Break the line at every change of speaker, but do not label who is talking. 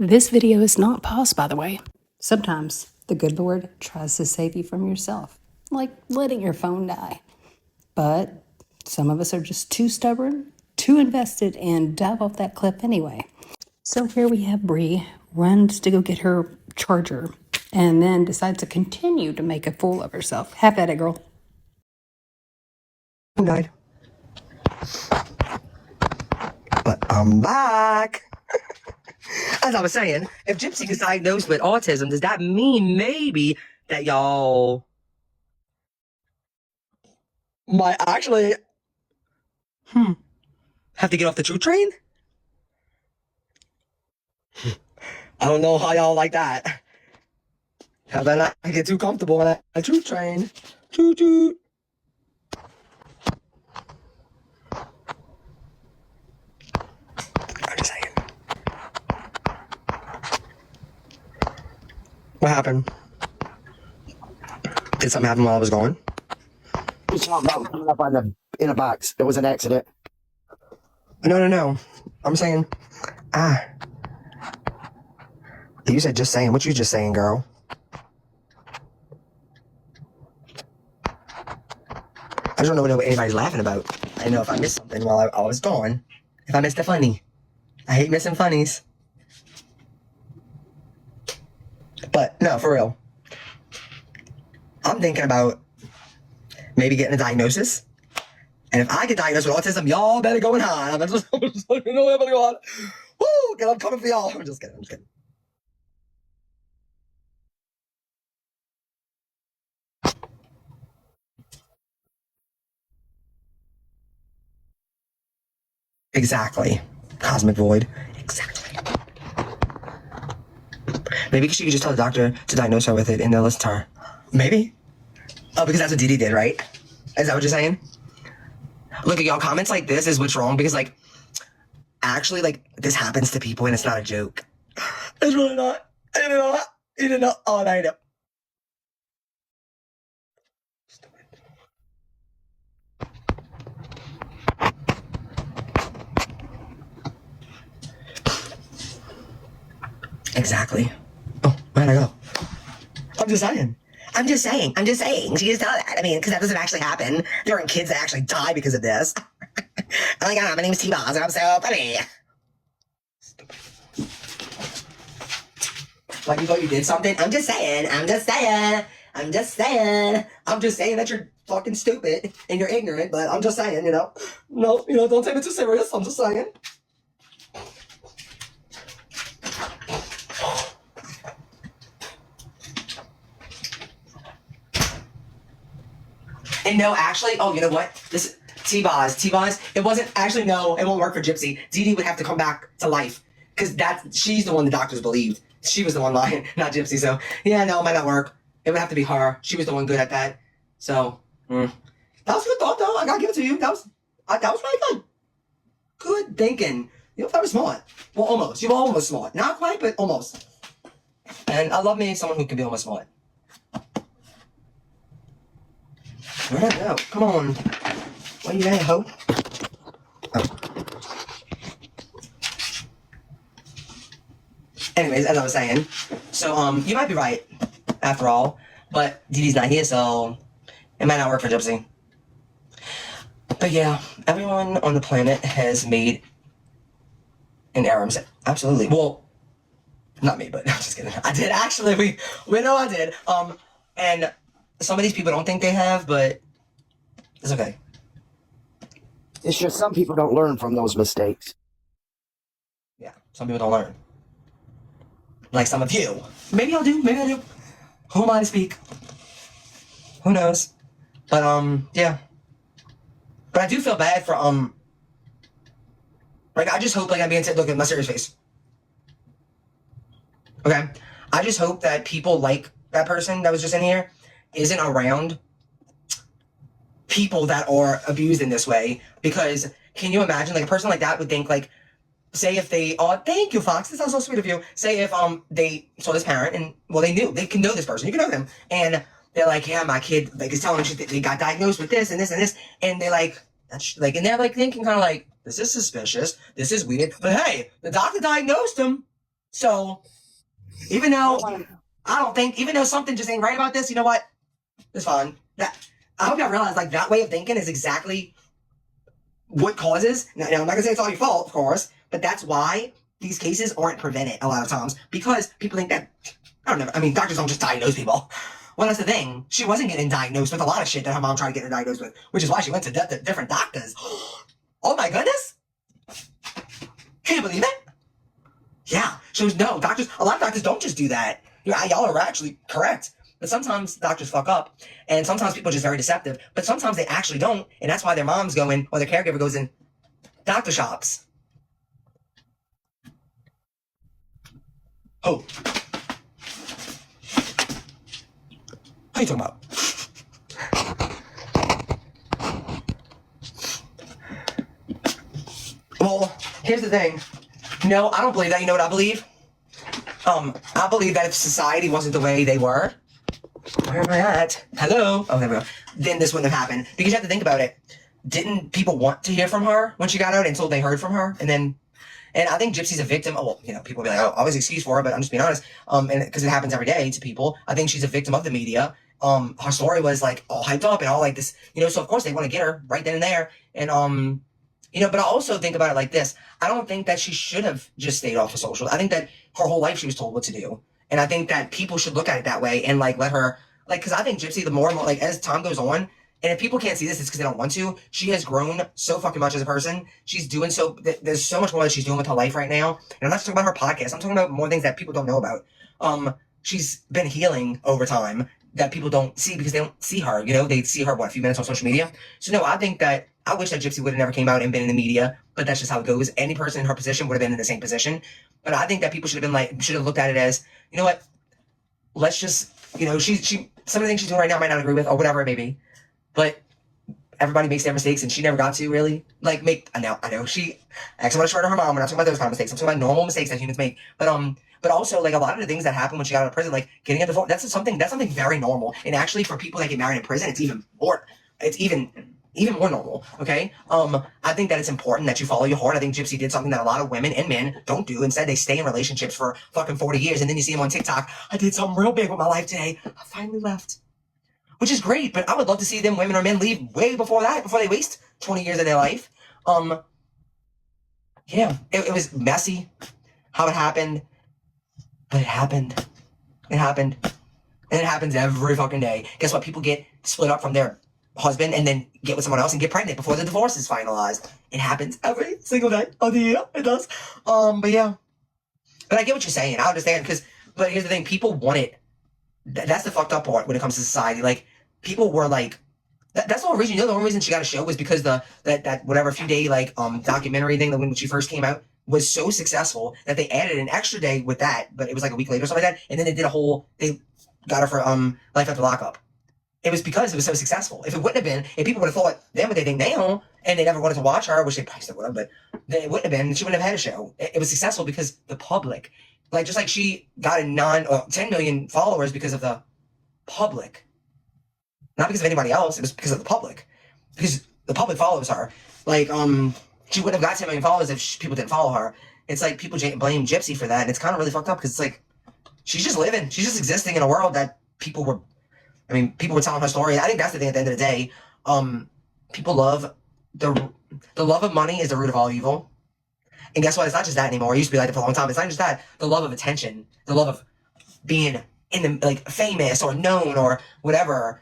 This video is not paused, by the way. Sometimes the good Lord tries to save you from yourself, like letting your phone die. But some of us are just too stubborn, too invested, and dive off that cliff anyway. So here we have Bree runs to go get her charger and then decides to continue to make a fool of herself. Have at it, girl.
Died. But I'm back. As I was saying, if Gypsy is diagnosed with autism, does that mean maybe that y'all might actually have to get off the choo train? I don't know how y'all like that. How about not get too comfortable on a choo train? Choo choo. I'm just saying. What happened? Did something happen while I was gone?
Coming up in a box. It was an accident.
No. I'm saying, you said just saying. What you just saying, girl? I just don't know what anybody's laughing about. I know if I missed something while I was gone. If I missed a funny. I hate missing funnies. But, no, for real. I'm thinking about maybe getting a diagnosis. And if I get diagnosed with autism, y'all better go and hide. I'm just letting you know, better go on. Woo! Because I'm coming for y'all. I'm just kidding. Exactly. Cosmic void. Exactly. Maybe she could just tell the doctor to diagnose her with it and they'll listen to her. Maybe. Oh, because that's what Dee Dee did, right? Is that what you're saying? Look at y'all, comments like this is what's wrong because, like, actually, like, this happens to people and it's not a joke. It's really not. You know. Oh, I know. Exactly. Oh, where'd I go? I'm just saying. She just tell that. I mean, because that doesn't actually happen. There aren't kids that actually die because of this. Oh my god, my name's T-Boz and I'm so funny. Like you thought you did something? I'm just saying that you're fucking stupid and you're ignorant, but I'm just saying, No, don't take it too serious. I'm just saying. And no, actually, oh, you know what? This T-Boz, it wasn't actually, no, it won't work for Gypsy. Dee Dee would have to come back to life because she's the one the doctors believed. She was the one lying, not Gypsy. So, yeah, no, it might not work. It would have to be her. She was the one good at that. So, that was a good thought, though. I gotta give it to you. That was really good. Good thinking. You're very smart. Well, almost. You're almost smart. Not quite, but almost. And I love me someone who can be almost smart. Where'd I go? Come on. Where you at, ho? Oh. Anyways, as I was saying, so, you might be right, after all, but Dee Dee's not here, so it might not work for Gypsy. But yeah, everyone on the planet has made an error. Absolutely. Well, not me, but I'm just kidding. I did, actually. We know I did. And some of these people don't think they have, but it's okay.
It's just some people don't learn from those mistakes.
Yeah, some people don't learn. Like some of you. Maybe I do. Who am I to speak? Who knows? But, yeah. But I do feel bad for, like, I just hope, like, I'm being said, look at my serious face. Okay? I just hope that people like that person that was just in here isn't around people that are abused in this way, because can you imagine, like, a person like that would think, like, say if they, oh, thank you, Fox, this sounds so sweet of you. Say if they saw this parent and, well, they can know this person, you can know them, and they're like, yeah, my kid, like, is telling me they got diagnosed with this and this and this, and they're like, that's like, and they're like thinking kind of like, this is suspicious, this is weird, but hey, the doctor diagnosed him, So even though even though something just ain't right about this, you know what? It's fine. That I hope y'all realize like that way of thinking is exactly what causes. Now I'm not gonna say it's all your fault, of course, but that's why these cases aren't prevented a lot of times because people think that I don't know. I mean, doctors don't just diagnose people. Well, that's the thing. She wasn't getting diagnosed with a lot of shit that her mom tried to get her diagnosed with, which is why she went to different doctors. Oh my goodness! Can you believe it? Yeah. So no, doctors. A lot of doctors don't just do that. Y'all are actually correct. But sometimes doctors fuck up, and sometimes people are just very deceptive. But sometimes they actually don't, and that's why their moms go in or their caregiver goes in doctor shops. Oh. What are you talking about? Well, here's the thing. No, I don't believe that. You know what I believe? I believe that if society wasn't the way they were, where am I at? Hello? Oh, there we go. Then this wouldn't have happened. Because you have to think about it. Didn't people want to hear from her when she got out until they heard from her? And I think Gypsy's a victim. Oh, well, people will be like, oh, always excuse for her, but I'm just being honest. And because it happens every day to people, I think she's a victim of the media. Her story was like all hyped up and all like this, so of course they want to get her right then and there. And, but I also think about it like this. I don't think that she should have just stayed off of social. I think that her whole life she was told what to do. And I think that people should look at it that way and like let her, like, because I think Gypsy, the more and more, like, as time goes on, and if people can't see this, it's because they don't want to. She has grown so fucking much as a person. She's doing there's so much more that she's doing with her life right now. And I'm not just talking about her podcast. I'm talking about more things that people don't know about. She's been healing over time that people don't see because they don't see her. They see her, a few minutes on social media. So no, I think that I wish that Gypsy would have never came out and been in the media, but that's just how it goes. Any person in her position would have been in the same position. But I think that people should have looked at it as, you know what? Let's just, she some of the things she's doing right now I might not agree with or whatever it may be. But everybody makes their mistakes, and she never got to really I know she actually want to short her mom. We're not talking about those kind of mistakes. I'm talking about normal mistakes that humans make. But also like a lot of the things that happened when she got out of prison, like getting a divorce, that's something very normal. And actually, for people that get married in prison, it's even more normal. Okay. I think that it's important that you follow your heart. I think Gypsy did something that a lot of women and men don't do. Instead, they stay in relationships for fucking 40 years, and then you see them on TikTok. I did something real big with my life today. I finally left. Which is great, but I would love to see them, women or men, leave way before that, before they waste 20 years of their life. Yeah, it was messy how it happened, but it happened. It happened. And it happens every fucking day. Guess what? People get split up from their husband and then get with someone else and get pregnant before the divorce is finalized. It happens every single day of the year. It does. But yeah. But I get what you're saying. I understand but here's the thing. People want it. That's the fucked up part when it comes to society. Like, people were like, that's the whole reason. The only reason she got a show was because that whatever few day documentary thing that when she first came out was so successful that they added an extra day with that, but it was like a week later or something like that, and then they got her for Life After Lockup. It was because it was so successful. If it wouldn't have been, if people would have thought then what they think now, and they never wanted to watch her, which they probably still would have, but then it wouldn't have been. She wouldn't have had a show. It was successful because the public, just like she got 10 million followers because of the public. Not because of anybody else, it was because of the public. Because the public follows her. She wouldn't have got 10 million followers if people didn't follow her. It's like people blame Gypsy for that, and it's kind of really fucked up because it's like, she's just living. She's just existing in a world that people were telling her story. I think that's the thing at the end of the day. People love, the love of money is the root of all evil. And guess what? It's not just that anymore. It used to be like that for a long time. It's not just that. The love of attention, the love of being in the famous or known or whatever.